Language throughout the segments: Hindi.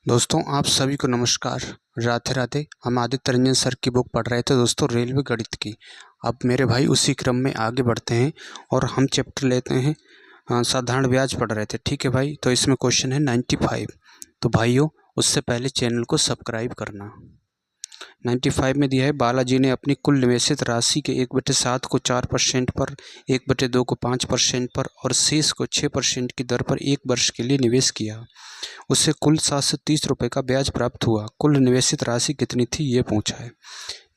दोस्तों आप सभी को नमस्कार, राधे राधे। हम आदित्य रंजन सर की बुक पढ़ रहे थे दोस्तों, रेलवे गणित की। अब मेरे भाई उसी क्रम में आगे बढ़ते हैं और हम चैप्टर लेते हैं साधारण ब्याज पढ़ रहे थे। ठीक है भाई, तो इसमें क्वेश्चन है 95। तो भाइयों उससे पहले चैनल को सब्सक्राइब करना। 95 में दिया है, बालाजी ने अपनी कुल निवेशित राशि के 1/7 को 4% पर, 1/2 को 5% पर और शेष को 6% की दर पर 1 वर्ष के लिए निवेश किया। उससे कुल 730 रुपये का ब्याज प्राप्त हुआ। कुल निवेशित राशि कितनी थी ये पूछा है।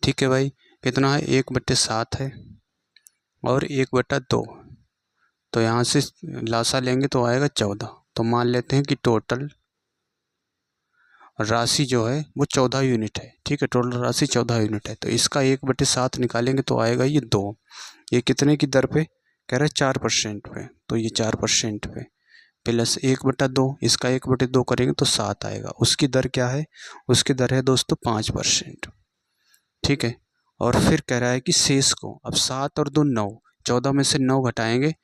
ठीक है भाई, कितना है? 1/7 है और 1/2। तो यहाँ से लासा लेंगे तो आएगा 14। तो मान लेते हैं कि टोटल राशि जो है वो 14 यूनिट है। ठीक है, टोटल राशि 14 यूनिट है। तो इसका 1/7 निकालेंगे तो आएगा ये 2। ये कितने की दर पे कह रहा है? 4% पे। तो ये 4% पे प्लस 1/2, इसका 1/2 करेंगे तो 7 आएगा। उसकी दर क्या है? उसकी दर है दोस्तों 5%। ठीक है, और फिर कह रहा है कि शेष को, अब 7 और 2 9, 14 में से 9 घटाएंगे।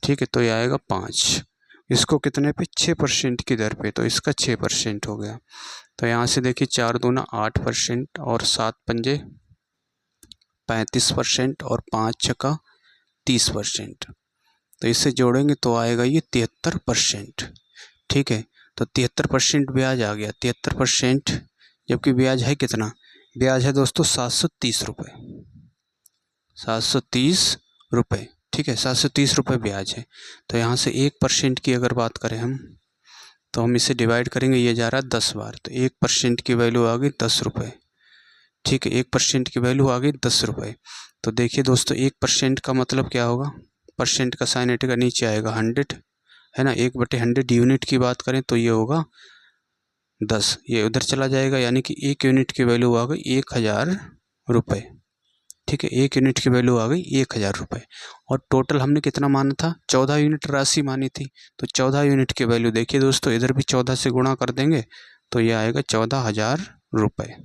ठीक है, तो ये आएगा 5। इसको कितने पे? 6% की दर पे। तो इसका 6% हो गया। तो यहाँ से देखिए 4 दूना 8% और 7 पंजे 35% और 5 छक्का 30%। तो इसे जोड़ेंगे तो आएगा ये 73%। ठीक है, तो 73% ब्याज आ गया। 73%, जबकि ब्याज है कितना? ब्याज है दोस्तों 730 रुपये। 730 रुपये। ठीक है, 730 रुपये ब्याज है। तो यहाँ से 1% की अगर बात करें हम, तो हम इसे डिवाइड करेंगे। ये जा रहा है 10 बार, तो 1% की वैल्यू आ गई 10 रुपये। ठीक है, 1% की वैल्यू आ गई 10 रुपये। तो देखिए दोस्तों 1% का मतलब क्या होगा? परसेंट का साइन हटेगा, नीचे आएगा 100, है ना। 1/100 यूनिट की बात करें तो ये होगा 10। ये उधर चला जाएगा, यानी कि 1 यूनिट की वैल्यू आ गई 1000 रुपये। ठीक है, 1 यूनिट की वैल्यू आ गई 1000 रुपये। और टोटल हमने कितना माना था? 14 यूनिट राशि मानी थी। तो 14 यूनिट की वैल्यू देखिए दोस्तों, इधर भी 14 से गुणा कर देंगे तो ये आएगा 14,000 रुपये।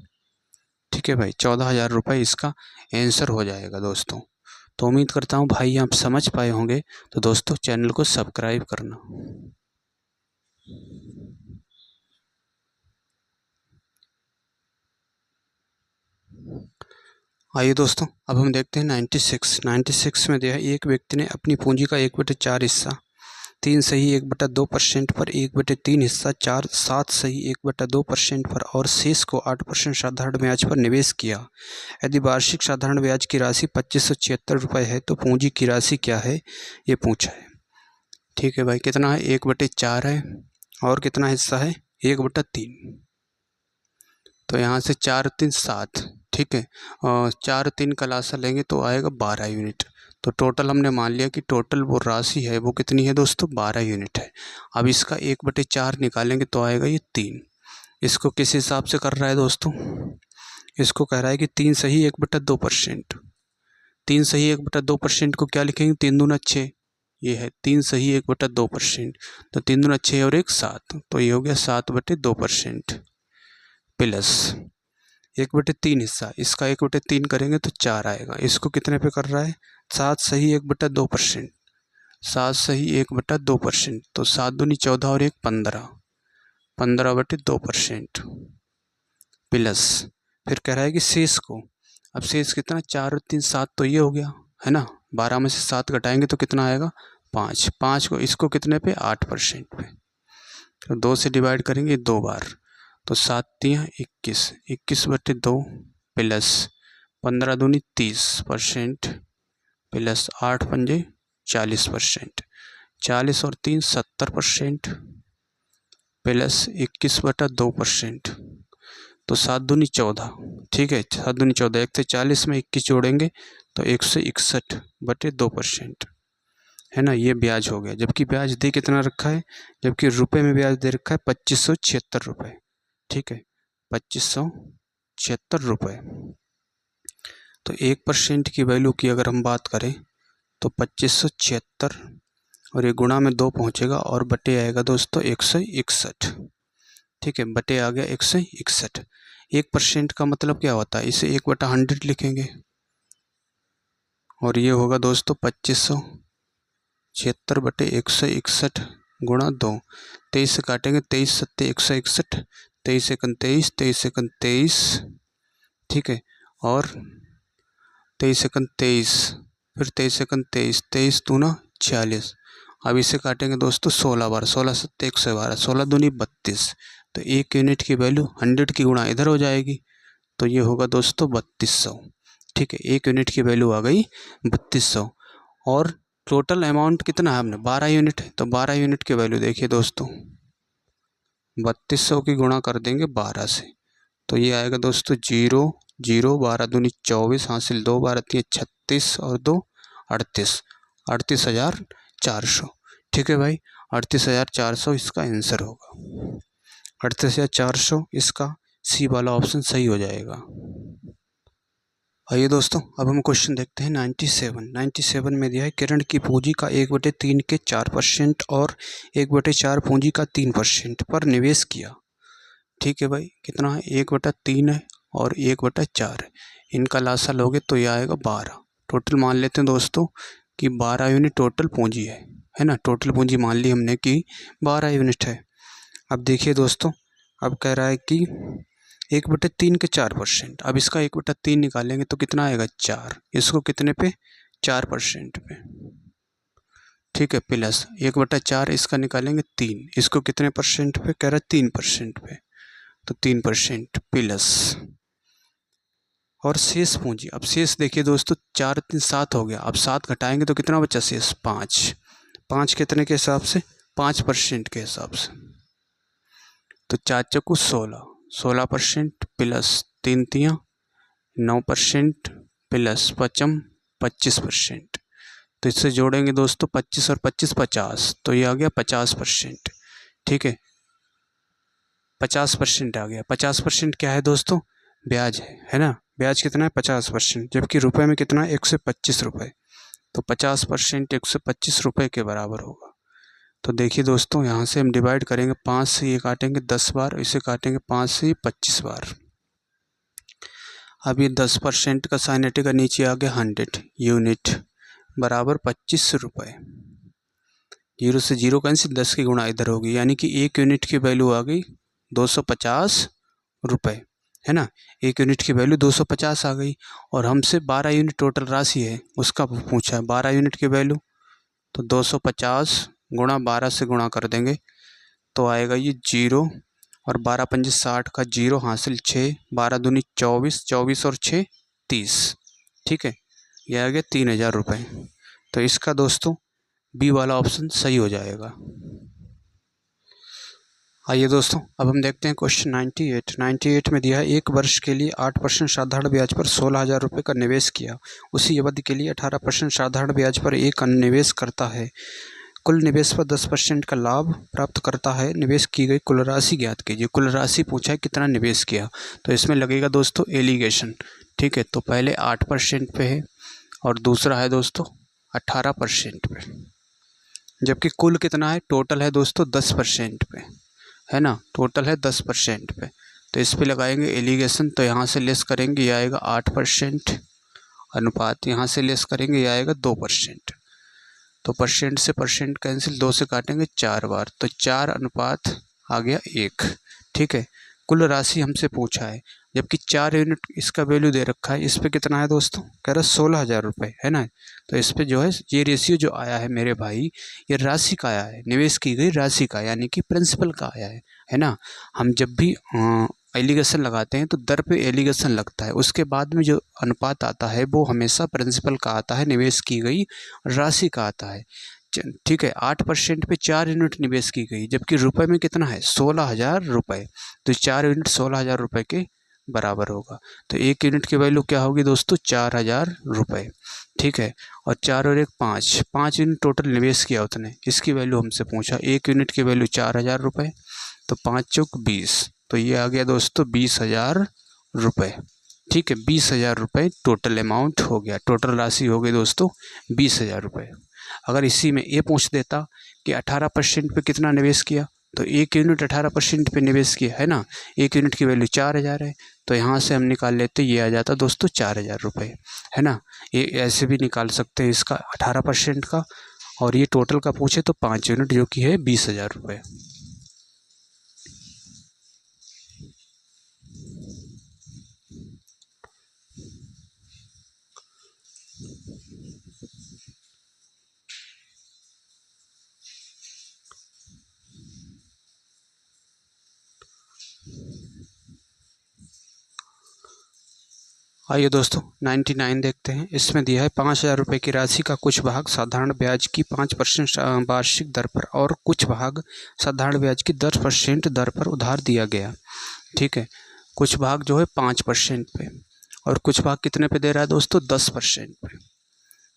ठीक है भाई, 14,000 रुपये इसका आंसर हो जाएगा दोस्तों। तो उम्मीद करता हूँ भाई आप समझ पाए होंगे। तो दोस्तों चैनल को सब्सक्राइब करना। आइए दोस्तों, अब हम देखते हैं 96 में दिया है, एक व्यक्ति ने अपनी पूंजी का 1/4 हिस्सा 3 सही 1/2% पर, 1/3 हिस्सा 7 सही 1/2% पर और शेष को 8% साधारण ब्याज पर निवेश किया। यदि वार्षिक साधारण ब्याज की राशि 2576 रुपये है तो पूंजी की राशि क्या है ये पूछा है। ठीक है भाई, कितना है? 1/4 है और कितना हिस्सा है? 1/3। तो यहाँ से 4 3 7। ठीक है, 4 3 का लासा लेंगे तो आएगा 12 यूनिट। तो टोटल हमने मान लिया कि टोटल वो राशि है वो कितनी है दोस्तों? 12 यूनिट है। अब इसका 1/4 निकालेंगे तो आएगा ये 3। इसको किस हिसाब से कर रहा है दोस्तों? इसको कह रहा है कि 3 सही 1/2%। 3 सही 1/2% को क्या लिखेंगे? 3 दूना 6। ये है 3 सही 1/2%। तो 3 दूना 6 और 1 7, तो ये हो गया 7/2% प्लस 1/3 हिस्सा, इसका 1/3 करेंगे तो 4 आएगा। इसको कितने पे कर रहा है? 7 सही 1/2%। 7 सही 1/2%, तो 7 दूनी 14 और 1 15, 15/2% प्लस फिर कह रहा है कि शेष को, अब शेष कितना? 4 और 3 7, तो ये हो गया, है ना। 12 में से 7 घटाएंगे तो कितना आएगा? 5। 5 को इसको कितने पे? 8% पे। तो 2 से डिवाइड करेंगे 2 बार, तो 7 तियाँ 21, 21/2 प्लस 15 दूनी 30% प्लस 8 पंजे 40%, 40 और 3 70% प्लस 21/2%, तो 7 दूनी 14। ठीक है, 7 दूनी 14, 1 से 40 में 21 जोड़ेंगे तो 161/2%, है ना। ये ब्याज हो गया। जबकि ब्याज दे कितना रखा है? जबकि रुपए में ब्याज दे रखा है 2576 रुपये। ठीक है, 2576 रुपये। तो 1% की वैल्यू की अगर हम बात करें तो 2576 और ये गुणा में 2 पहुँचेगा और बटे आएगा दोस्तों 161। ठीक है, बटे आ गया 161। 1% का मतलब क्या होता है? इसे 1/100 लिखेंगे और ये होगा दोस्तों 2576/161 गुणा 2। 23 से काटेंगे, 23 सत्ते 161, 23 एकम 23, 23 एकम 23, ठीक है, और 23 एकम 23, फिर 23 एकम 23, 23 दूना 46। अब इसे काटेंगे दोस्तों 16 बार, 16 सत्ते 112, 16 दूनी 32। तो एक यूनिट की वैल्यू 100 की गुणा इधर हो जाएगी, तो ये होगा दोस्तों 3200। ठीक है, एक यूनिट की वैल्यू आ गई 3200। और टोटल अमाउंट कितना है, हमने 12 यूनिट है, तो 12 यूनिट की वैल्यू देखिए दोस्तों, 3200 की गुणा कर देंगे 12 से, तो ये आएगा दोस्तों 0 0, 12 दूनी 24, हासिल 2, 12 तीन 36 और 2 38, 38,400। ठीक है भाई, 38,400 इसका आंसर होगा, 38,400 इसका सी वाला ऑप्शन सही हो जाएगा। आइए दोस्तों, अब हम क्वेश्चन देखते हैं 97 में दिया है किरण की पूंजी का 1/3 के 4% और 1/4 पूंजी का 3% पर निवेश किया। ठीक है भाई, कितना है, 1/3 है और 1/4 है, इनका लासा लोगे तो यह आएगा 12। टोटल मान लेते हैं दोस्तों कि 12 यूनिट टोटल पूंजी है ना, टोटल पूंजी मान ली हमने कि 12 यूनिट है। अब देखिए दोस्तों, अब कह रहा है कि 1/3 के 4%, अब इसका 1/3 निकालेंगे तो कितना आएगा 4, इसको कितने पे 4% पे, ठीक है, प्लस 1/4 इसका निकालेंगे 3, इसको कितने परसेंट पे कह रहा है 3% पे, तो 3% प्लस, और शेष पूंजी, अब शेष देखिए दोस्तों 4 3 7 हो गया, अब 7 घटाएंगे तो कितना बचा शेष 5, 5 कितने के हिसाब से 5% के हिसाब से, तो 4 चौको 16, 16% प्लस 3 तियाँ 9% प्लस 5 25%, तो इससे जोड़ेंगे दोस्तों 25 और 25 50, तो ये आ गया 50%। ठीक है, 50% आ गया। 50% क्या है दोस्तों, ब्याज है ना, ब्याज कितना है 50%, जबकि रुपए में कितना है 125 रुपये, तो 50% 125 रुपये के बराबर होगा। तो देखिए दोस्तों, यहाँ से हम डिवाइड करेंगे 5 से, ये काटेंगे 10 बार, इसे काटेंगे 5 से 25 बार। अब ये 10% का साइन हटेगा, नीचे आ गया 100 यूनिट बराबर 25 रुपये। 0 से 0 कैंसिल, 10 की गुणा इधर होगी, यानी कि एक यूनिट की वैल्यू आ गई 250 रुपये, है ना, एक यूनिट की वैल्यू 250 आ गई। और हमसे 12 यूनिट टोटल राशि है उसका पूछा है, 12 यूनिट की वैल्यू, तो 250 गुणा 12 से गुणा कर देंगे तो आएगा ये 0, और 12 पंजे 60 का 0, हासिल 6, 12 दूनी 24, 24 और 6 30। ठीक है, यह आ गया 3000 रुपये। तो इसका दोस्तों बी वाला ऑप्शन सही हो जाएगा। आइए दोस्तों, अब हम देखते हैं क्वेश्चन 98 में दिया है 1 वर्ष के लिए 8% साधारण ब्याज पर 16,000 रुपये का निवेश किया, उसी अवधि के लिए 18% साधारण ब्याज पर एक अन्य निवेश करता है, कुल निवेश पर 10% का लाभ प्राप्त करता है, निवेश की गई कुल राशि ज्ञात कीजिए। कुल राशि पूछा है कितना निवेश किया, तो इसमें लगेगा दोस्तों एलिगेशन। ठीक है, तो पहले 8% पे है और दूसरा है दोस्तों 18% पे, जबकि कुल कितना है, टोटल है दोस्तों 10% पे, है ना, टोटल है 10% पे, तो इस पे लगाएंगे एलिगेशन, तो यहाँ से लेस करेंगे ये आएगा 8%, अनुपात यहाँ से लेस करेंगे ये आएगा 2%, तो परसेंट से परसेंट कैंसिल, 2 से काटेंगे 4 बार, तो 4 अनुपात आ गया 1। ठीक है, कुल राशि हमसे पूछा है, जबकि 4 यूनिट इसका वैल्यू दे रखा है, इस पे कितना है दोस्तों, कह रहा 16,000 रुपये, है ना, तो इस पे जो है ये रेशियो जो आया है मेरे भाई, ये राशि का आया है, निवेश की गई राशि का, यानी कि प्रिंसिपल का आया है ना। हम जब भी एलिगेशन लगाते हैं तो दर पे एलिगेशन लगता है, उसके बाद में जो अनुपात आता है वो हमेशा प्रिंसिपल का आता है, निवेश की गई राशि का आता है। ठीक है, 8% पे 4 यूनिट निवेश की गई, जबकि रुपए में कितना है 16,000 रुपये, तो 4 यूनिट 16,000 रुपये के बराबर होगा, तो एक यूनिट की वैल्यू क्या होगी दोस्तों 4,000 रुपये। ठीक है, और 4 और 1 5, 5 यूनिट टोटल निवेश किया उसने, इसकी वैल्यू हमसे पूछा, एक यूनिट की वैल्यू 4,000 रुपये, तो 5 चौक 20, तो ये आ गया दोस्तों 20,000 रुपये। ठीक है, 20,000 रुपये टोटल अमाउंट हो गया, टोटल राशि हो गई दोस्तों 20,000 रुपये। अगर इसी में ये पूछ देता कि 18% पे कितना निवेश किया, तो एक यूनिट 18% पे निवेश किया, है ना, एक यूनिट की वैल्यू 4,000 है, तो यहाँ से हम निकाल लेते, ये आ जाता दोस्तों 4,000 रुपये, है ना। ये ऐसे भी निकाल सकते हैं इसका 18% का, और ये टोटल का पूछे तो 5 यूनिट जो कि है 20,000 रुपये। आइए दोस्तों 99 देखते हैं। इसमें दिया है 5,000 रुपये की राशि का कुछ भाग साधारण ब्याज की 5% वार्षिक दर पर और कुछ भाग साधारण ब्याज की 10% दर पर उधार दिया गया। ठीक है, कुछ भाग जो है 5% पे और कुछ भाग कितने पे दे रहा है दोस्तों? 10% पे।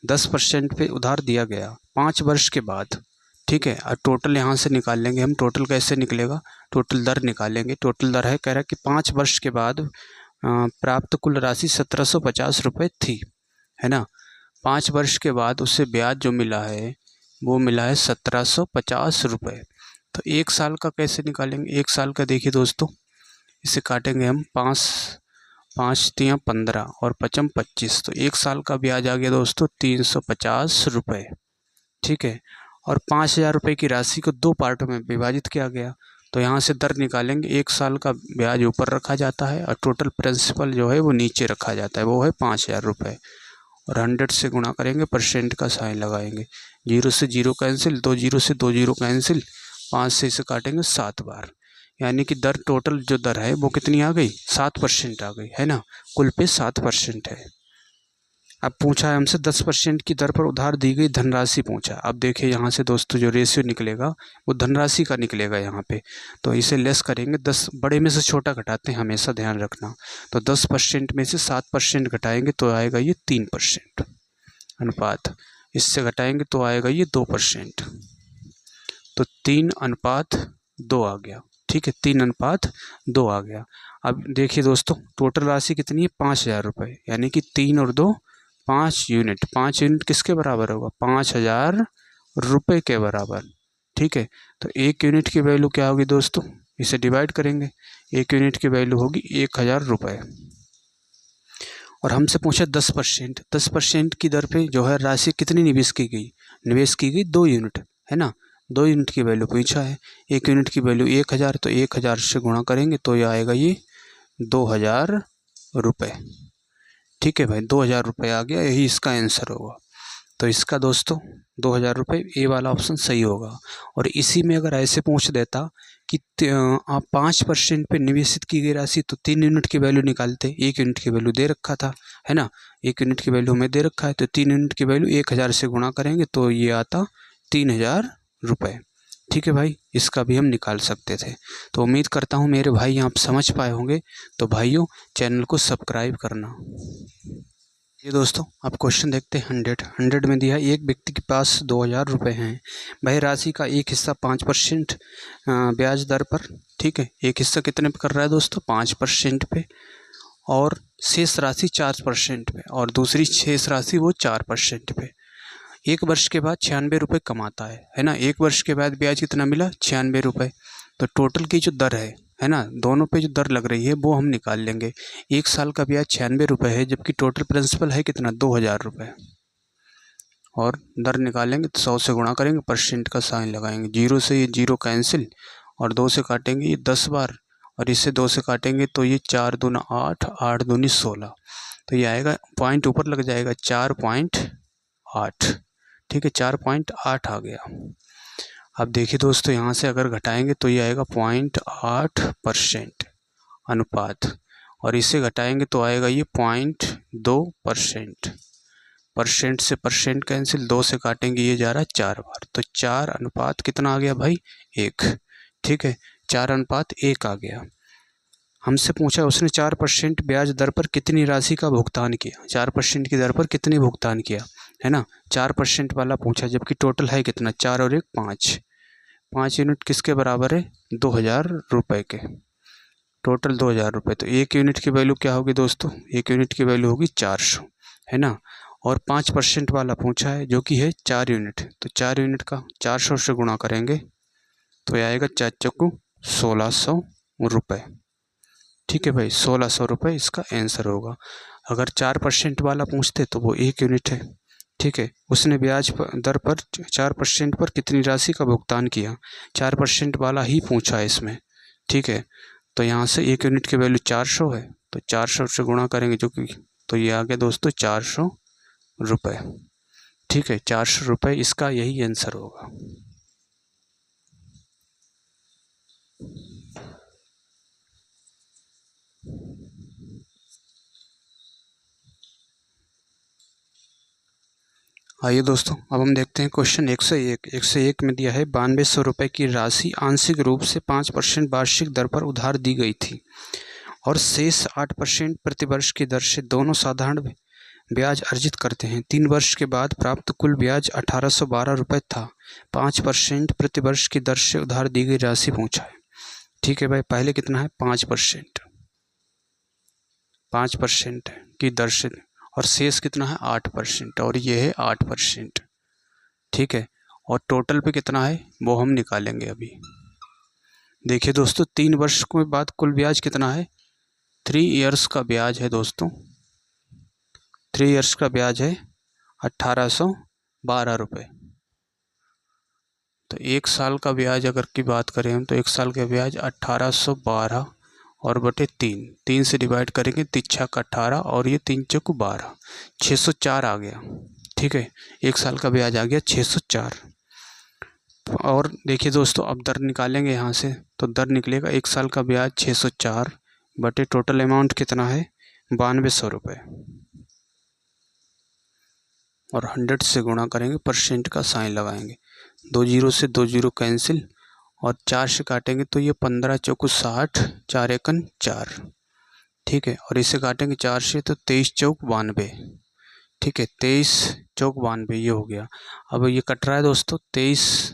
10% पे उधार दिया गया 5 वर्ष के बाद। ठीक है, और टोटल यहाँ से निकाल लेंगे हम। टोटल कैसे निकलेगा? टोटल दर निकालेंगे। टोटल दर है, कह रहा है कि 5 वर्ष के बाद प्राप्त कुल राशि 1750 रुपये थी, है ना। 5 वर्ष के बाद उससे ब्याज जो मिला है वो मिला है 1750 रुपये। तो 1 साल का कैसे निकालेंगे? 1 साल का देखिए दोस्तों, इसे काटेंगे हम। 5 5 तियाँ 15 और 5 25, तो 1 साल का ब्याज आ गया दोस्तों 350 रुपये। ठीक है, और 5,000 रुपये की राशि को 2 पार्टों में विभाजित किया गया। तो यहाँ से दर निकालेंगे। 1 साल का ब्याज ऊपर रखा जाता है और टोटल प्रिंसिपल जो है वो नीचे रखा जाता है, वो है 5,000 रुपये। और 100 से गुणा करेंगे, परसेंट का साइन लगाएंगे। 0 से 0 कैंसिल, 2 0 से 2 0 कैंसिल, 5 से इसे काटेंगे 7 बार। यानी कि दर, टोटल जो दर है वो कितनी आ गई? 7% आ गई, है ना। कुल पे 7% है। अब पूछा है हमसे 10% की दर पर उधार दी गई धनराशि पूछा। अब देखिए यहाँ से दोस्तों जो रेशियो निकलेगा वो धनराशि का निकलेगा यहाँ पे। तो इसे लेस करेंगे। 10 बड़े में से छोटा घटाते हैं, हमेशा ध्यान रखना। तो 10% में से 7% घटाएंगे तो आएगा ये 3% अनुपात। इससे घटाएंगे तो आएगा ये 2%। तो 3:2 आ गया। ठीक है, 3:2 आ गया। अब देखिए दोस्तों टोटल राशि कितनी है? 5,000 रुपये, यानी कि 3 और 2 5 यूनिट। 5 यूनिट किसके बराबर होगा? 5,000 रुपये के बराबर। ठीक है, तो 1 यूनिट की वैल्यू क्या होगी दोस्तों? इसे डिवाइड करेंगे। 1 यूनिट की वैल्यू होगी 1,000 रुपये। और हमसे पूछा 10%। 10% की दर पे जो है राशि कितनी निवेश की गई? निवेश की गई 2 यूनिट, है ना। 2 यूनिट की वैल्यू पूछा है। 1 यूनिट की वैल्यू 1,000, तो 1,000 से गुणा करेंगे तो ये आएगा ये 2,000 रुपये। ठीक है भाई, 2,000 रुपये आ गया, यही इसका आंसर होगा। तो इसका दोस्तों 2,000 रुपये, ए वाला ऑप्शन सही होगा। और इसी में अगर ऐसे पूछ देता कि आप 5% पे निवेशित की गई राशि, तो 3 यूनिट की वैल्यू निकालते। 1 यूनिट की वैल्यू दे रखा था, है ना। 1 यूनिट की वैल्यू हमें दे रखा है, तो 3 यूनिट की वैल्यू 1,000 से गुणा करेंगे तो ये आता 3,000 रुपये। ठीक है भाई, इसका भी हम निकाल सकते थे। तो उम्मीद करता हूँ मेरे भाई आप समझ पाए होंगे। तो भाइयों चैनल को सब्सक्राइब करना। ये दोस्तों आप क्वेश्चन देखते हैं। 100 में दिया है एक व्यक्ति के पास 2,000 रुपये हैं। वह राशि का एक हिस्सा 5% ब्याज दर पर, ठीक है, एक हिस्सा कितने पे कर रहा है दोस्तों? 5% पे, और शेष राशि 4% पे, और दूसरी शेष राशि वो 4% पे। 1 वर्ष के बाद 96 रुपये कमाता है ना। 1 वर्ष के बाद ब्याज कितना मिला? 96 रुपये। तो टोटल की जो दर है ना, दोनों पे जो दर लग रही है वो हम निकाल लेंगे। 1 साल का ब्याज 96 रुपये है, जबकि टोटल प्रिंसिपल है कितना? 2,000 रुपये। और दर निकालेंगे तो 100 से गुणा करेंगे, परसेंट का साइन लगाएंगे। 0 से ये 0 कैंसिल, और 2 से काटेंगे ये 10 बार, और इससे 2 से काटेंगे तो ये 4 दूना 8, 8 दूनी 16। तो ये आएगा, पॉइंट ऊपर लग जाएगा 4.8। ठीक है, 4.8 आ गया। अब देखिए दोस्तों यहाँ से अगर घटाएंगे तो ये आएगा 0.8% अनुपात, और इसे घटाएंगे तो आएगा ये 0.2%। परसेंट से परसेंट कैंसिल, 2 से काटेंगे ये जा रहा है 4 बार, तो 4 अनुपात कितना आ गया भाई? 1। ठीक है, 4:1 आ गया। हमसे पूछा उसने 4% ब्याज दर पर कितनी राशि का भुगतान किया। 4% की दर पर कितनी भुगतान किया, है ना। 4% वाला पूछा, जबकि टोटल है कितना? 4 और 1 5। 5 यूनिट किसके बराबर है? 2,000 रुपये के। टोटल 2,000 रुपये। तो 1 यूनिट की वैल्यू क्या होगी दोस्तों? 1 यूनिट की वैल्यू होगी 400, है ना। और 5% वाला पूछा है जो कि है 4 यूनिट। तो 4 यूनिट का 400 से गुणा करेंगे तो यह आएगा 4 चक्कू 1,600 रुपये। ठीक है भाई, 1,600 रुपये इसका आंसर होगा। अगर 4% वाला पूछते तो वो 1 यूनिट है। ठीक है, उसने ब्याज दर पर 4% पर कितनी राशि का भुगतान किया। 4% वाला ही पूछा है इसमें। ठीक है, तो यहाँ से 1 यूनिट की वैल्यू 400 है, तो 400 से गुणा करेंगे जो कि, तो ये आ गया दोस्तों 400 रुपये। ठीक है, 400 रुपये इसका यही आंसर होगा। आइए दोस्तों, अब हम देखते हैं क्वेश्चन 101। 101 में दिया है 9200 रुपये की राशि आंशिक रूप से 5% वार्षिक दर पर उधार दी गई थी और शेष 8% प्रतिवर्ष की दर से दोनों साधारण ब्याज अर्जित करते हैं। 3 वर्ष के बाद प्राप्त कुल ब्याज 1812 रुपये था। 5% प्रतिवर्ष की दर से उधार दी गई राशि पूछा है। ठीक है भाई, पहले कितना है 5% की दर से, और शेष कितना है 8%, और ये है 8%। ठीक है, और टोटल पे कितना है वो हम निकालेंगे अभी। देखिए दोस्तों, 3 वर्ष के बाद कुल ब्याज कितना है, 3 इयर्स का ब्याज है दोस्तों, 3 इयर्स का ब्याज है 1812 रुपये। तो 1 साल का ब्याज अगर की बात करें हम, तो 1 साल का ब्याज 1812 और बटे 3 से डिवाइड करेंगे, 3 छक 18 और ये 3 चौक 12, 604 आ गया। ठीक है, 1 साल का ब्याज आ गया 604। और देखिए दोस्तों, अब दर निकालेंगे यहाँ से, तो दर निकलेगा 1 साल का ब्याज 604 बटे टोटल अमाउंट कितना है 9200 रुपये, और 100 से गुणा करेंगे, परसेंट का साइन लगाएंगे, 2 जीरो से 2 जीरो कैंसिल, और 4 से काटेंगे तो ये 15 चौको 60, 4 एकन 4। ठीक है, और इसे काटेंगे 4 से तो 23 चौक 92। ठीक है, 23 चौक 92 ये हो गया। अब ये कट रहा है दोस्तों, 23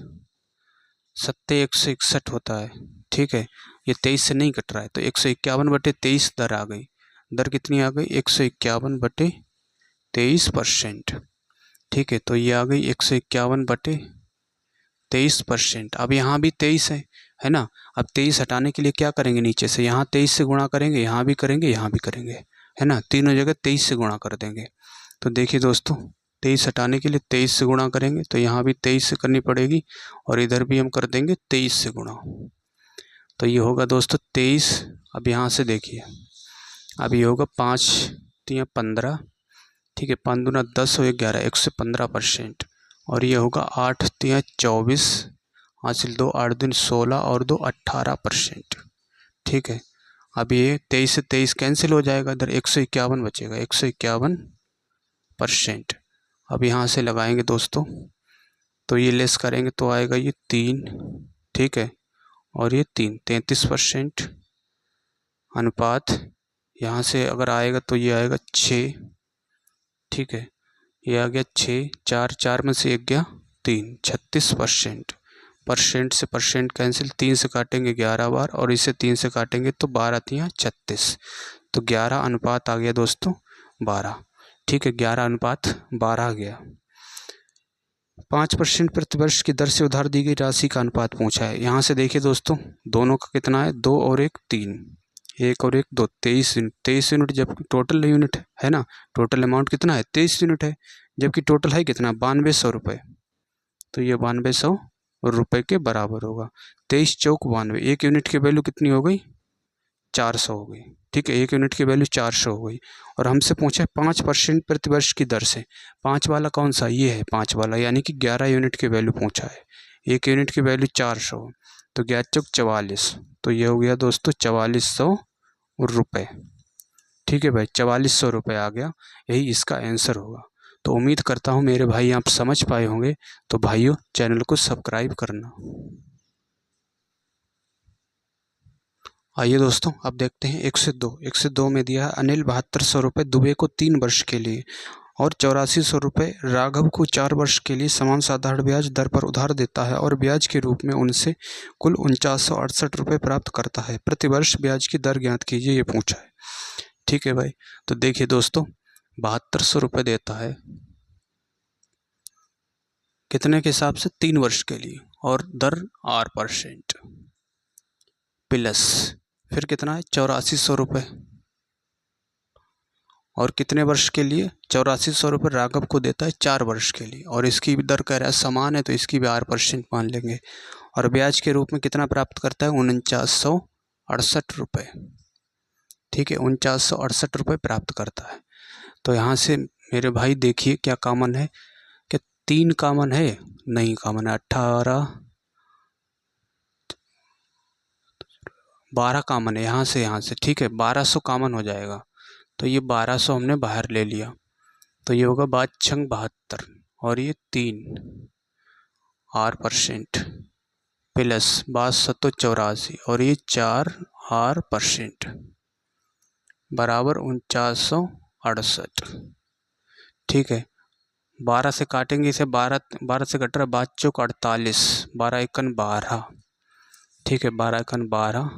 सत्ते 161 होता है। ठीक है, ये 23 से नहीं कट रहा है, तो 151 बटे 23 दर आ गई। दर कितनी आ गई 151 बटे 23%। ठीक है, तो ये आ गई 151 बटे 23%। अब यहाँ भी 23 है ना। अब 23 हटाने के लिए क्या करेंगे, नीचे से यहाँ 23 से गुणा करेंगे, यहाँ भी करेंगे, यहाँ भी करेंगे, है ना, तीनों जगह 23 से गुणा कर देंगे। तो देखिए दोस्तों, 23 हटाने के लिए 23 से गुणा करेंगे, तो यहाँ भी 23 से करनी पड़ेगी, और इधर भी हम कर देंगे 23 से गुणा। तो ये होगा दोस्तों 23। अब यहाँ से देखिए, अब ये होगा 5 तिया 15। ठीक है, 5 दूना 10 और 11, 115%। और ये होगा 8 तिया 24, हासिल 2, 8 दिन 16 और 2 18%। ठीक है, अब ये 23 से 23 कैंसिल हो जाएगा, इधर 151 बचेगा, 151%। अब यहाँ से लगाएंगे दोस्तों, तो ये लेस करेंगे तो आएगा ये 3। ठीक है, और ये 3, 33% अनुपात। यहाँ से अगर आएगा तो ये आएगा 6। ठीक है, ये आ गया 6, 4 4 में से 1 गया 3, 36%। परसेंट से परसेंट कैंसिल, 3 से काटेंगे 11 बार, और इसे 3 से काटेंगे तो 12 तिया 36, तो 11 अनुपात आ गया दोस्तों 12। ठीक है, 11 अनुपात 12 गया। 5% प्रतिवर्ष की दर से उधार दी गई राशि का अनुपात पूछा है। यहाँ से देखिए दोस्तों, दोनों का कितना है, 2 और 1 3, 1 और 1 2, 23 यूनिट। 23 यूनिट जबकि टोटल यूनिट है ना, टोटल अमाउंट कितना है 23 यूनिट है, जबकि टोटल है कितना 9200 रुपये। तो ये 9200 रुपये के बराबर होगा। 23 चौक 92, 1 यूनिट की वैल्यू कितनी हो गई 400 हो गई। ठीक है, 1 यूनिट की वैल्यू 400 हो गई। और हमसे पूछा है 5% प्रतिवर्ष की दर से। 5 वाला कौन सा, ये है 5 वाला, यानी कि 11 यूनिट की वैल्यू पूछा है। 1 यूनिट की वैल्यू 400, तो 11 चौक 44, तो ये हो गया दोस्तों 4400 रुपये। ठीक है भाई, 4400 रुपये आ गया, यही इसका आंसर होगा। तो उम्मीद करता हूँ मेरे भाई आप समझ पाए होंगे। तो भाइयों, चैनल को सब्सक्राइब करना। आइए दोस्तों, अब देखते हैं 102। 102 में दिया है अनिल 7200 रुपये दुबे को 3 वर्ष के लिए और 8400 रुपये राघव को 4 वर्ष के लिए समान साधारण ब्याज दर पर उधार देता है और ब्याज के रूप में उनसे कुल 4968 रुपये प्राप्त करता है। प्रतिवर्ष ब्याज की दर ज्ञात कीजिए, ये पूछा है। ठीक है भाई, तो देखिए दोस्तों, 7200 रुपये देता है कितने के हिसाब से, 3 वर्ष के लिए, और दर 8% प्लस फिर कितना है 8400 रुपये, और कितने वर्ष के लिए 8400 रुपये राघव को देता है 4 वर्ष के लिए, और इसकी भी दर कह रहा है समान है, तो इसकी भी 8% मान लेंगे। और ब्याज के रूप में कितना प्राप्त करता है 4968 रुपये। ठीक है, 4968 रुपये प्राप्त करता है। तो यहाँ से मेरे भाई देखिए क्या कॉमन है, क्या 3 कॉमन है, नहीं कॉमन है, 18 12 कॉमन है यहाँ से। ठीक है, 1200 कॉमन हो जाएगा, तो ये 1200 हमने बाहर ले लिया, तो ये होगा 52 72, और ये 3R% प्लस 6284 और ये 4R% बराबर 4968। ठीक है, 12 से काटेंगे इसे, 12 से कट रहा है, 5 चौक 48, 12 एकन 12। ठीक है, 12 एकन 12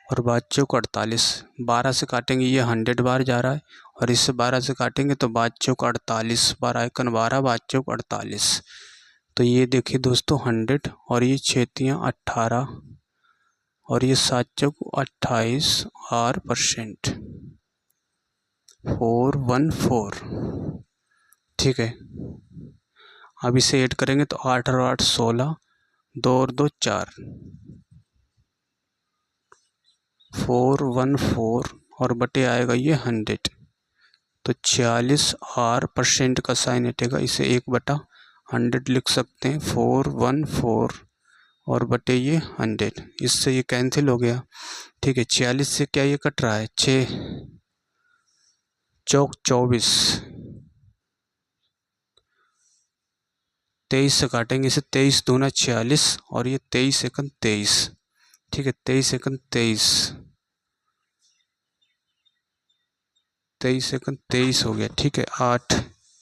और 5 चौक 48, 12 से काटेंगे ये 100 बार जा रहा है और इससे 12 से काटेंगे तो 5 चौक 48, 12 एकन 12, 5 चौक 48। तो ये देखिए दोस्तों 100 और ये 6 18 और ये 7 चौक 28R% 414। ठीक है, अब इसे ऐड करेंगे तो 8 और 8 16, 2 और 2 4, 414 और बटे आएगा ये 100 तो 46R% का साइन हटेगा, इसे 1/100 लिख सकते हैं, 414 और बटे ये 100, इससे ये कैंसिल हो गया। ठीक है, 46 से क्या ये कट रहा है, 6 चौक 24, 23 से काटेंगे इसे, 23 दूना 46 और ये 23 एकन 23। ठीक है, 23 एकन 23, 23 एकन 23 हो गया। ठीक है, 8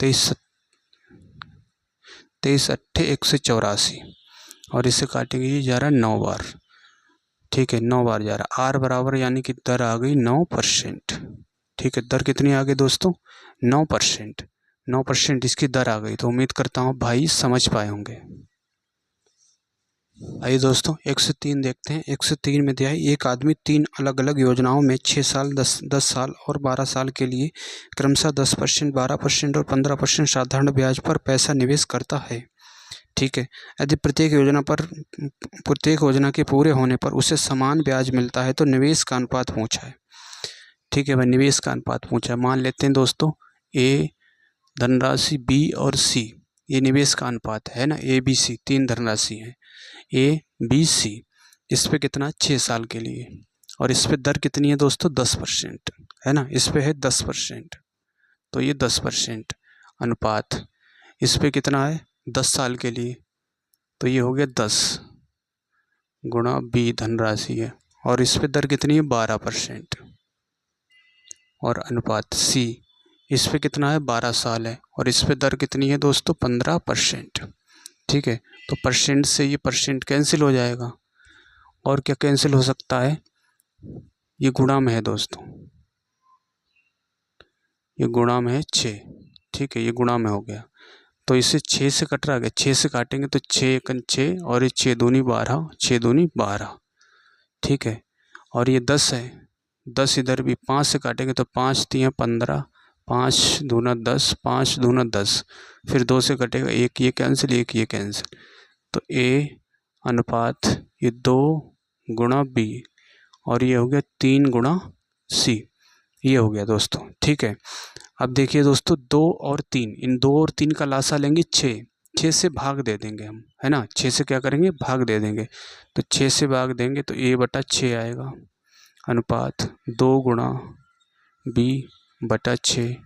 23 23 अट्ठे 184 और इसे काटेंगे, ये जा रहा है 9 बार। ठीक है, 9 बार जा रहा है। R बराबर यानी कि दर आ गई 9%। ठीक है, दर कितनी आ गई दोस्तों, 9%। 9% इसकी दर आ गई। तो उम्मीद करता हूँ भाई समझ पाए होंगे। आइए दोस्तों 103 देखते हैं। 103 में दिया है, एक आदमी 3 अलग अलग योजनाओं में 6 साल 10 साल और 12 साल के लिए क्रमशः 10%, 12% और 15% साधारण ब्याज पर पैसा निवेश करता है। ठीक है, यदि प्रत्येक योजना के पूरे होने पर उसे समान ब्याज मिलता है तो निवेश का अनुपात पूछा है। ठीक है भाई, निवेश का अनुपात पूछा है। मान लेते हैं दोस्तों ए धनराशि, बी और सी, ये निवेश का अनुपात है ना, ए बी सी 3 धनराशि है, ए बी सी। इस पे कितना, 6 साल के लिए, और इस पे दर कितनी है दोस्तों, 10% है ना, इस पे है 10%, तो ये 10% अनुपात। इस पे कितना है, 10 साल के लिए, तो ये हो गया 10 गुणा बी धनराशि है, और इस पे दर कितनी है, 12%। और अनुपात सी, इस पे कितना है, 12 साल है, और इस पे दर कितनी है दोस्तों, 15%। ठीक है, तो परसेंट से ये परसेंट कैंसिल हो जाएगा, और क्या कैंसिल हो सकता है, ये गुणा में है दोस्तों, ये गुणा में है 6। ठीक है, ये गुणा में हो गया, तो इसे 6 से कट रहा गया, 6 से काटेंगे तो 6 एकन 6 और ये 6 दूनी 12, 6 दूनी 12। ठीक है, और ये 10 है, 10 इधर भी 5 से काटेंगे तो 5 3 15, 5 दूना 10, 5 दूना 10, फिर 2 से कटेगा, एक ये कैंसिल, एक ये कैंसिल, तो ए अनुपात ये 2 गुणा बी और ये हो गया 3 गुणा सी, ये हो गया दोस्तों। ठीक है, अब देखिए दोस्तों 2 और 3, इन 2 और 3 का लासा लेंगे 6 से भाग दे देंगे हम, है ना, 6 से क्या करेंगे, भाग दे देंगे, तो 6 से भाग देंगे तो A/6 आएगा, अनुपात 2 गुणा B/6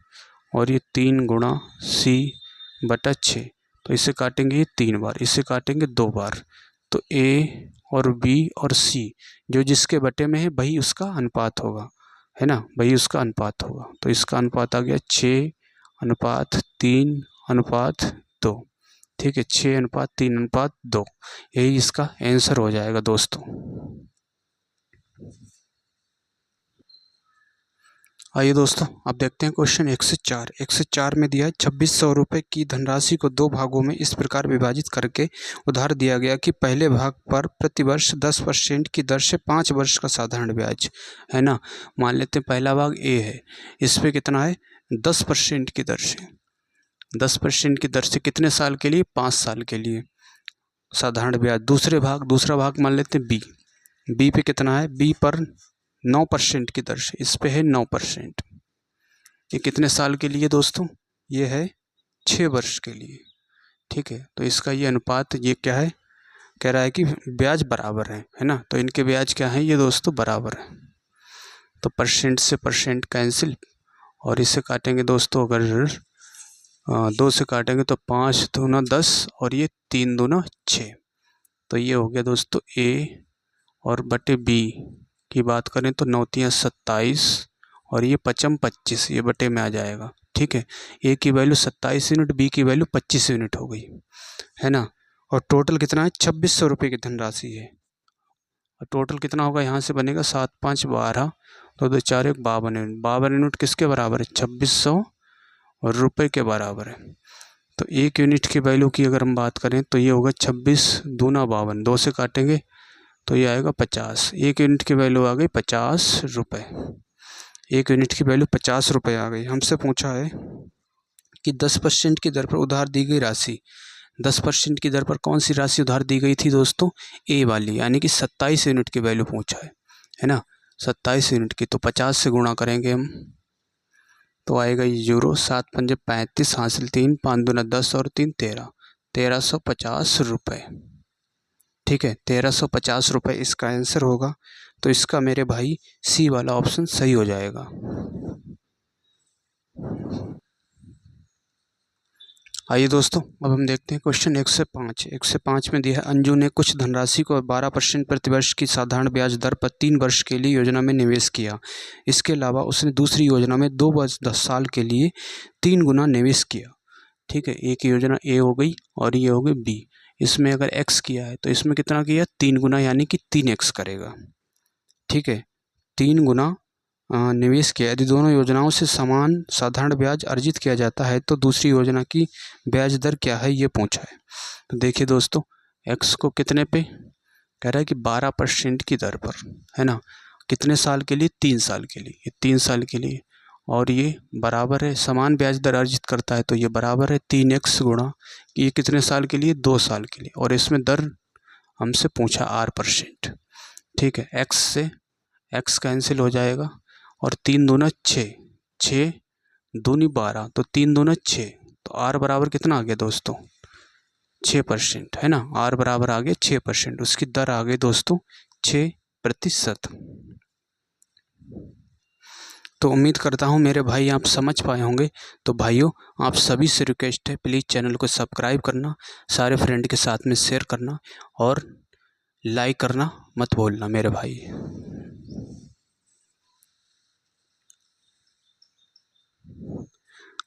और ये 3 गुणा C/6, तो इसे काटेंगे ये 3 बार, इसे काटेंगे 2 बार, तो A और B और C जो जिसके बटे में है वही उसका अनुपात होगा, है ना, वही उसका अनुपात होगा। तो इसका अनुपात आ गया 6:3:2। ठीक है, 6:3:2, यही इसका आंसर हो जाएगा दोस्तों। आइए दोस्तों अब देखते हैं क्वेश्चन 104। 104 में दिया है 2600 रुपये की धनराशि को 2 भागों में इस प्रकार विभाजित करके उधार दिया गया कि पहले भाग पर प्रतिवर्ष 10% की दर से 5 वर्ष का साधारण ब्याज, है ना। मान लेते हैं पहला भाग ए है, इस पे कितना है, 10% की दर से, 10% की दर से कितने साल के लिए, 5 साल के लिए साधारण ब्याज। दूसरा भाग मान लेते हैं बी पे कितना है, बी पर 9% की दर से, इस पे है 9%, ये कितने साल के लिए दोस्तों, ये है 6 वर्ष के लिए। ठीक है, तो इसका ये अनुपात ये क्या है, कह रहा है कि ब्याज बराबर है ना, तो इनके ब्याज क्या है ये दोस्तों, बराबर है, तो परसेंट से परसेंट कैंसिल और इसे काटेंगे दोस्तों, अगर दो से काटेंगे तो 5 दूना 10 और ये 3 दूना 6। तो ये हो गया दोस्तों ए। और बटे बी की बात करें तो 9 तियाँ 27 और ये 5 25, ये बटे में आ जाएगा। ठीक है, ए की वैल्यू 27 यूनिट, बी की वैल्यू 25 यूनिट हो गई, है ना। और टोटल कितना है, 2600 रुपये की धनराशि है। और टोटल कितना होगा, यहाँ से बनेगा 7 5 12, 2 2 4 1 52 यूनिट। 52 यूनिट किसके बराबर है, 2600 रुपये के बराबर है। तो एक यूनिट की वैल्यू की अगर हम बात करें तो ये होगा 26 दूना 52, 2 से काटेंगे तो ये आएगा 50। एक यूनिट की वैल्यू आ गई 50 रुपये। एक यूनिट की वैल्यू 50 रुपये आ गई। हमसे पूछा है कि 10% की दर पर उधार दी गई राशि, 10% की दर पर कौन सी राशि उधार दी गई थी दोस्तों, ए वाली, यानी कि 27 यूनिट की वैल्यू पूछा है ना। 27 यूनिट की तो 50 से गुणा करेंगे हम तो आएगा यूरो। 7 पंजे 35, हासिल 3, 5 दूना 10 और 3 13, 1350 रुपये। ठीक है, 1350 रुपये इसका आंसर होगा। तो इसका मेरे भाई सी वाला ऑप्शन सही हो जाएगा। आइए दोस्तों, अब हम देखते हैं क्वेश्चन 1 से 5। 1 से 5 में दिया है, अंजू ने कुछ धनराशि को 12% प्रतिवर्ष की साधारण ब्याज दर पर 3 वर्ष के लिए योजना में निवेश किया। इसके अलावा उसने दूसरी योजना में 2 वर्ष 10 साल के लिए 3 गुना निवेश किया। ठीक है, एक योजना ए हो गई और ये हो गई बी। इसमें अगर एक्स किया है तो इसमें कितना किया, 3 गुना, यानी कि 3x करेगा। ठीक है, 3 गुना निवेश किया। यदि दोनों योजनाओं से समान साधारण ब्याज अर्जित किया जाता है तो दूसरी योजना की ब्याज दर क्या है, ये पूछा है। तो देखिए दोस्तों, x को कितने पे कह रहा है कि 12% की दर पर, है ना। कितने साल के लिए, 3 साल के लिए, ये 3 साल के लिए। और ये बराबर है, समान ब्याज दर अर्जित करता है तो ये बराबर है 3x गुणा, ये कितने साल के लिए, 2 साल के लिए। और इसमें दर हमसे पूछा R%। ठीक है, x से x कैंसिल हो जाएगा और 3 दूना 6, 6 दूनी 12, तो 3 दूना 6, तो R बराबर कितना आ गया दोस्तों, 6%, है ना। R बराबर आ गया 6%। उसकी दर आ गई दोस्तों 6%। तो उम्मीद करता हूँ मेरे भाई आप समझ पाए होंगे। तो भाइयों, आप सभी से रिक्वेस्ट है, प्लीज़ चैनल को सब्सक्राइब करना, सारे फ्रेंड के साथ में शेयर करना और लाइक करना मत भूलना मेरे भाई।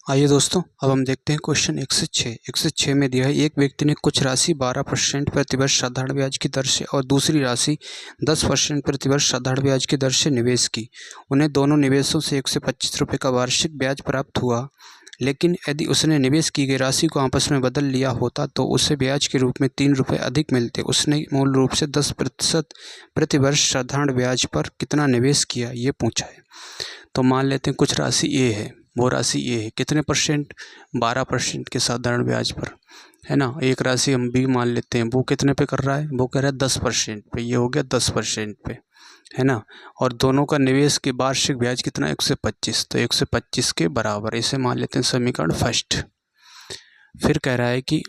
आइए दोस्तों, अब हम देखते हैं क्वेश्चन 1 से 6। 1 से 6 में दिया है, एक व्यक्ति ने कुछ राशि 12% प्रतिवर्ष साधारण ब्याज की दर से और दूसरी राशि 10% प्रतिवर्ष साधारण ब्याज की दर से निवेश की। उन्हें दोनों निवेशों से 125 रुपये का वार्षिक ब्याज प्राप्त हुआ, लेकिन यदि उसने निवेश की गई राशि को आपस में बदल लिया होता तो उसे ब्याज के रूप में 3 रुपये अधिक मिलते। उसने मूल रूप से 10% प्रतिवर्ष साधारण ब्याज पर कितना निवेश किया, ये पूछा है। तो मान लेते हैं कुछ राशि ए है, वो राशि ए है, कितने परसेंट, 12% के साधारण ब्याज पर, है ना। एक राशि हम बी मान लेते हैं, वो कितने पे कर रहा है, वो कह रहा है 10% पे, ये हो गया 10% पे, है ना। और दोनों का निवेश के वार्षिक ब्याज कितना, 125, तो 125 के बराबर, इसे मान लेते हैं समीकरण फर्स्ट। फिर कह रहा है कि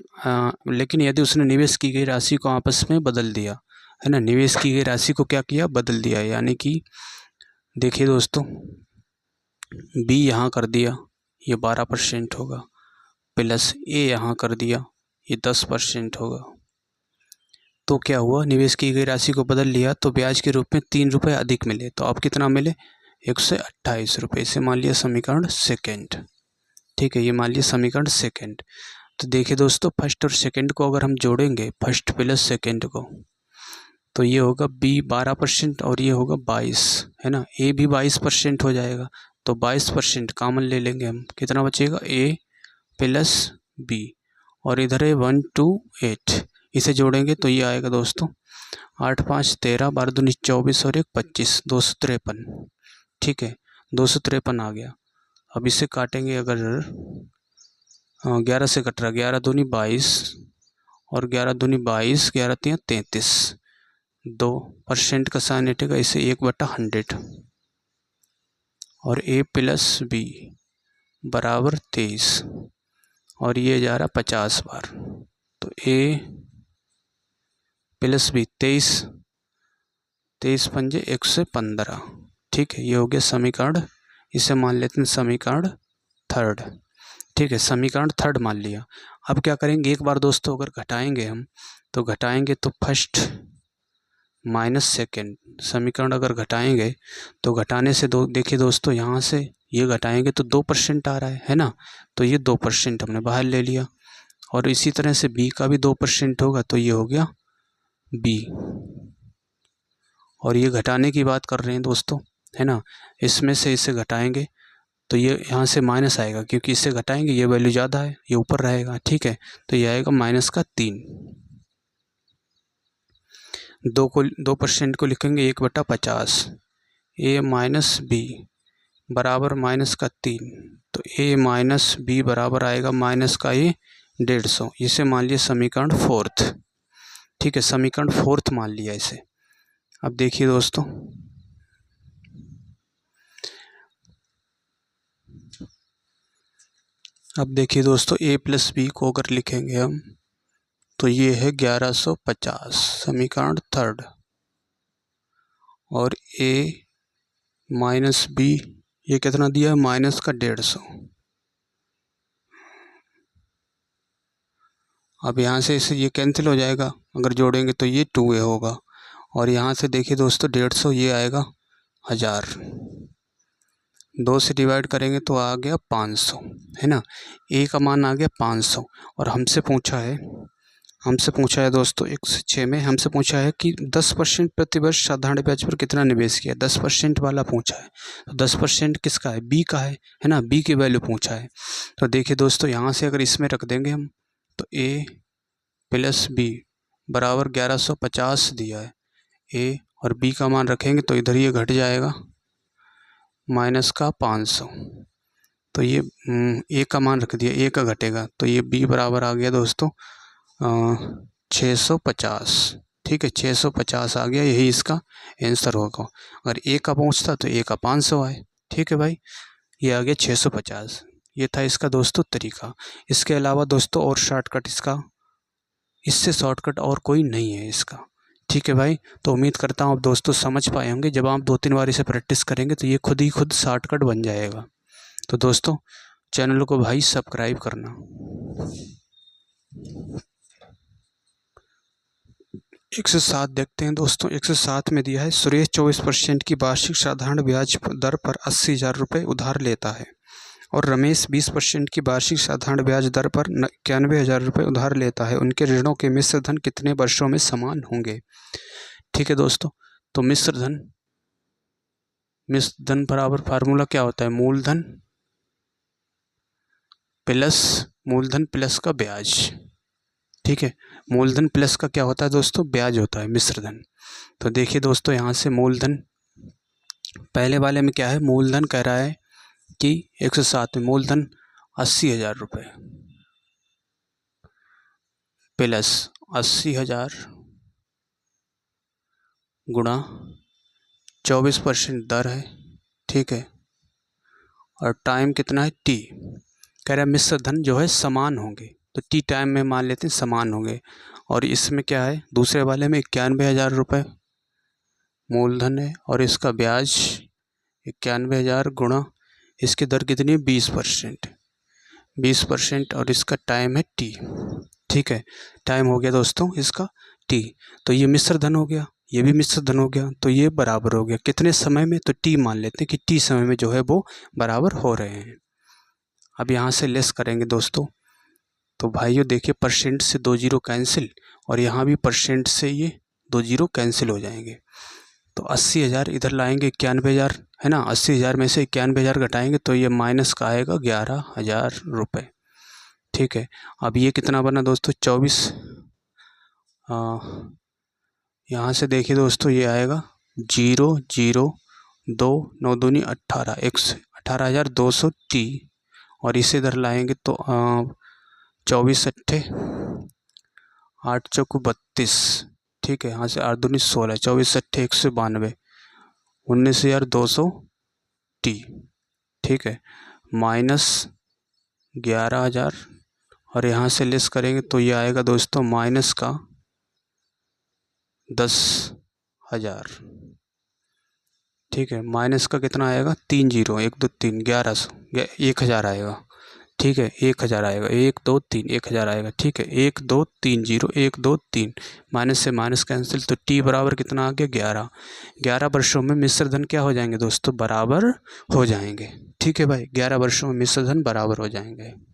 लेकिन यदि उसने निवेश की गई राशि को आपस में बदल दिया, है ना। निवेश की गई राशि को क्या किया, बदल दिया, यानी कि देखिए दोस्तों, बी यहाँ कर दिया, ये 12% होगा, प्लस ए यहाँ कर दिया, ये 10% होगा। तो क्या हुआ, निवेश की गई राशि को बदल लिया तो ब्याज के रूप में 3 रुपये अधिक मिले। तो अब कितना मिले, 128 रुपये। इसे मान लिया समीकरण सेकेंड। ठीक है, ये मान लिया समीकरण सेकेंड। तो देखिए दोस्तों, फर्स्ट और सेकेंड को अगर हम जोड़ेंगे, फर्स्ट प्लस सेकेंड को, तो ये होगा बी 12% और ये होगा 22, है ना। ए भी 22% हो जाएगा, तो 22% कॉमन ले लेंगे हम, कितना बचेगा, ए प्लस बी, और इधर है 128, इसे जोड़ेंगे तो ये आएगा दोस्तों 8 5 13, 12 दूनी 24 और 1 25, 253। ठीक है, 253 आ गया। अब इसे काटेंगे अगर, 11 से कट रहा, 11 दूनी 22 और 11 दूनी 22, 11 तियाँ 33, 2% का साइन हटेगा, इसे 1/100 और ए प्लस बी बराबर 23 और ये जा रहा 50 बार, तो ए प्लस बी 23, 23 पंजे 115। ठीक है, ये हो गया समीकरण, इसे मान लेते हैं समीकरण थर्ड। ठीक है, समीकरण थर्ड मान लिया। अब क्या करेंगे, एक बार दोस्तों अगर घटाएंगे हम, तो घटाएंगे तो फर्स्ट माइनस सेकेंड, समीकरण अगर घटाएंगे तो घटाने से देखिए दोस्तों, यहाँ से ये घटाएंगे तो 2% आ रहा है ना, तो ये 2% हमने बाहर ले लिया। और इसी तरह से b का भी 2% होगा, तो ये हो गया b। और ये घटाने की बात कर रहे हैं दोस्तों, है ना, इसमें से इसे घटाएंगे तो ये यहाँ से माइनस आएगा, क्योंकि इससे घटाएंगे ये वैल्यू ज़्यादा है, ये ऊपर रहेगा। ठीक है, तो ये आएगा -3। 2% को लिखेंगे 1/50, a माइनस बी बराबर -3, तो a माइनस बी बराबर आएगा माइनस का ये 150। इसे मान लिया समीकरण फोर्थ। ठीक है, समीकरण फोर्थ मान लिया इसे। अब देखिए दोस्तों, a प्लस बी को अगर लिखेंगे हम, तो ये है 1150 समीकरण थर्ड, और a माइनस बी ये कितना दिया है, माइनस का 150। अब यहाँ से इसे ये कैंसिल हो जाएगा, अगर जोड़ेंगे तो ये 2a होगा। और यहाँ से देखिए दोस्तों 150 ये आएगा 1000, 2 से डिवाइड करेंगे तो आ गया 500, है ना, a का मान आ गया 500। और हमसे पूछा है दोस्तों 106 में हमसे पूछा है कि 10% प्रतिवर्ष साधारण ब्याज पर कितना निवेश किया, 10% वाला पूछा है। तो 10% किसका है, बी का है ना, बी की वैल्यू पूछा है। तो देखिए दोस्तों, यहाँ से अगर इसमें रख देंगे हम, तो a प्लस बी बराबर 1150 दिया है, a और b का मान रखेंगे तो इधर ये घट जाएगा माइनस का 500, तो ये a का मान रख दिया, a का घटेगा, तो ये b बराबर आ गया दोस्तों 650। ठीक है, 650 आ गया, यही इसका आंसर होगा। अगर a का पूछता तो a का 500 आए। ठीक है भाई, ये आ गया 650। ये था इसका दोस्तों तरीका। इसके अलावा दोस्तों और शॉर्टकट इससे शॉर्टकट और कोई नहीं है इसका। ठीक है भाई, तो उम्मीद करता हूँ आप दोस्तों समझ पाए होंगे। जब आप 2-3 बार इसे प्रैक्टिस करेंगे तो ये खुद ही खुद शॉर्टकट बन जाएगा। तो दोस्तों चैनल को भाई सब्सक्राइब करना। 107 देखते हैं दोस्तों। 107 में दिया है, सुरेश 24% की वार्षिक साधारण ब्याज दर पर 80,000 रुपये उधार लेता है और रमेश 20% की वार्षिक साधारण ब्याज दर पर 91,000 रुपये उधार लेता है। उनके ऋणों के मिश्र धन कितने वर्षों में समान होंगे। ठीक है दोस्तों, तो मिश्र धन बराबर फार्मूला क्या होता है, मूलधन प्लस का ब्याज। ठीक है, मूलधन प्लस का क्या होता है दोस्तों, ब्याज होता है, मिश्र धन। तो देखिए दोस्तों, यहाँ से मूलधन पहले वाले में क्या है, मूलधन कह रहा है कि 107 में मूलधन 80,000 रुपये प्लस 80,000 गुणा 24% दर है। ठीक है, और टाइम कितना है, टी। कह रहा है मिश्र धन जो है समान होंगे, तो टी टाइम में मान लेते हैं समान होंगे। और इसमें क्या है, दूसरे वाले में 91,000 रुपये मूलधन है और इसका ब्याज 91,000 गुणा इसकी दर कितनी है, 20%, और इसका टाइम है टी। ठीक है, टाइम हो गया दोस्तों इसका टी। तो ये मिश्र धन हो गया, ये भी मिश्र धन हो गया, तो ये बराबर हो गया कितने समय में, तो टी मान लेते हैं कि टी समय में जो है वो बराबर हो रहे हैं। अब यहाँ से लेस करेंगे दोस्तों, तो भाइयों देखिए परसेंट से 2 जीरो कैंसिल, और यहाँ भी परसेंट से ये 2 जीरो कैंसिल हो जाएंगे। तो 80,000 इधर लाएंगे 91,000, है ना, 80,000 में से 91,000 घटाएंगे तो ये माइनस का आएगा 11,000 रुपये। ठीक है, अब ये कितना बना दोस्तों, 24। यहाँ से देखिए दोस्तों, ये आएगा 0,0,2 9 दूनी 18 18,200 टी, और इसे इधर लाएंगे तो 24 अट्ठे 8 चौको 32। ठीक है, यहाँ से 8 दूनी 16, 24 अट्ठे 192 19,200 टी। ठीक है, माइनस 11,000, और यहाँ से लेस करेंगे तो ये आएगा दोस्तों माइनस का 10,000। ठीक है, माइनस का कितना आएगा, 3 जीरो 1 2 3 1100 1000 आएगा। ठीक है, 1000 आएगा, 1 2 3 1000 आएगा। ठीक है, 1 2 3 0 1 2 3, माइनस से माइनस कैंसिल, तो t बराबर कितना आ गया 11। 11 वर्षों में मिश्र धन क्या हो जाएंगे दोस्तों, बराबर हो जाएंगे। ठीक है भाई, 11 वर्षों में मिश्र धन बराबर हो जाएंगे।